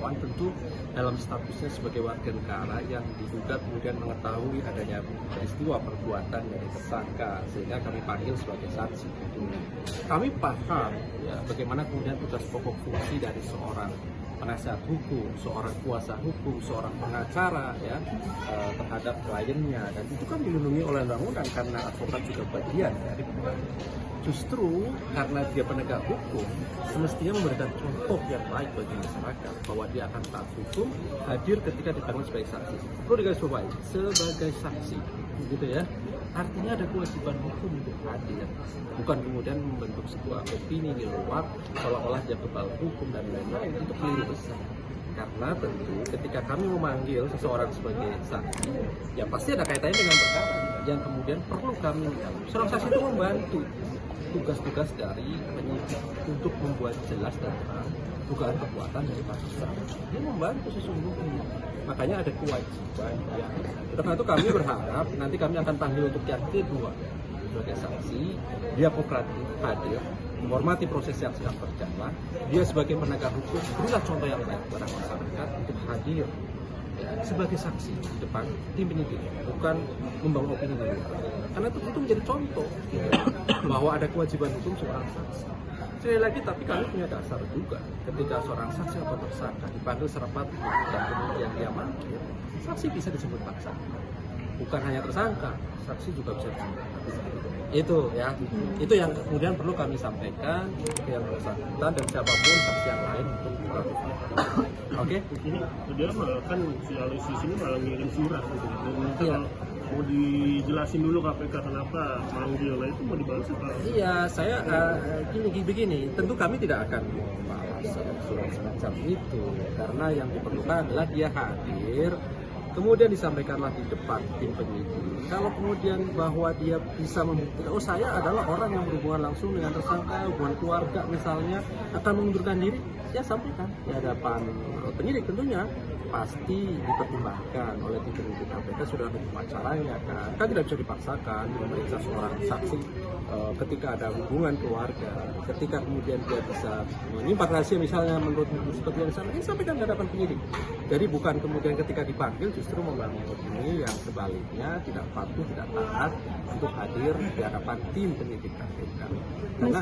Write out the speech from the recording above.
harapan tentu dalam statusnya sebagai warga negara yang diduga kemudian mengetahui adanya peristiwa perbuatan dari tersangka sehingga kami panggil sebagai saksi. Kami paham ya, bagaimana kemudian tugas pokok fungsi dari seorang penasihat hukum, seorang kuasa hukum, seorang pengacara ya terhadap kliennya, dan itu kan dilindungi oleh undang-undang karena advokat juga bagian dari justru karena dia penegak hukum semestinya memberikan contoh yang baik bagi masyarakat bahwa dia akan taat hukum, hadir ketika dipanggil sebagai saksi. Perlu digarisbawahi sebagai saksi, gitu ya. Artinya ada kewajiban hukum untuk hadir, bukan kemudian membentuk sebuah opini di luar seolah-olah dia kebal hukum dan lain-lain. Itu keliru besar. Karena tentu ketika kami memanggil seseorang sebagai saksi, ya pasti ada kaitannya dengan perkara yang kemudian perlu kami. Seorang saksi itu membantu tugas-tugas dari penyidik untuk membuat jelas dan terang dugaan perbuatan dari kasus. Dia membantu sesungguhnya. Makanya ada kewajiban. Ya. Karena itu kami berharap nanti kami akan panggil untuk yang kedua sebagai saksi. Dia kooperatif, hadir, menghormati proses yang sedang berjalan. Dia sebagai penegak hukum berilah contoh yang baik kepada masyarakat untuk hadir ya, sebagai saksi di depan tim penyidik, bukan membangun opini di luar. Karena itu menjadi contoh ya, bahwa ada kewajiban hukum seorang saksi. Sekali lagi, tapi kami punya dasar juga ketika seorang saksi atau tersangka dipanggil serapat dan kemudian dia manggil, saksi bisa disebut paksa. Bukan hanya tersangka, saksi juga bisa disebut paksa. Itu ya, itu yang kemudian perlu kami sampaikan ke yang bersangkutan dan siapapun saksi yang lain untuk Oke? Ini dia malah kan si Alexis ini malah ngirim surat gitu. Iya. Mau dijelasin dulu KPK kenapa manggil, nah itu mau dibalas apa? Iya, saya begini, tentu kami tidak akan membalas surat semacam itu karena yang diperlukan adalah dia hadir, kemudian disampaikanlah di depan tim penyidik. Kalau kemudian bahwa dia bisa membuktikan, oh saya adalah orang yang berhubungan langsung dengan tersangka, hubungan keluarga misalnya, akan mengundurkan diri, ya sampaikan di hadapan penyidik tentunya. Pasti dipertimbangkan oleh tim penyidik KPK, sudah ada acaranya kan tidak bisa dipaksakan memeriksa seorang saksi ketika ada hubungan keluarga, ketika kemudian dia bisa menyimpan rahasia misalnya menurut seperti yang sana, ini sampaikan di hadapan penyidik. Jadi bukan kemudian ketika dipanggil justru membangun opini yang sebaliknya tidak patuh, tidak taat untuk hadir di hadapan tim penyidik KPK. Karena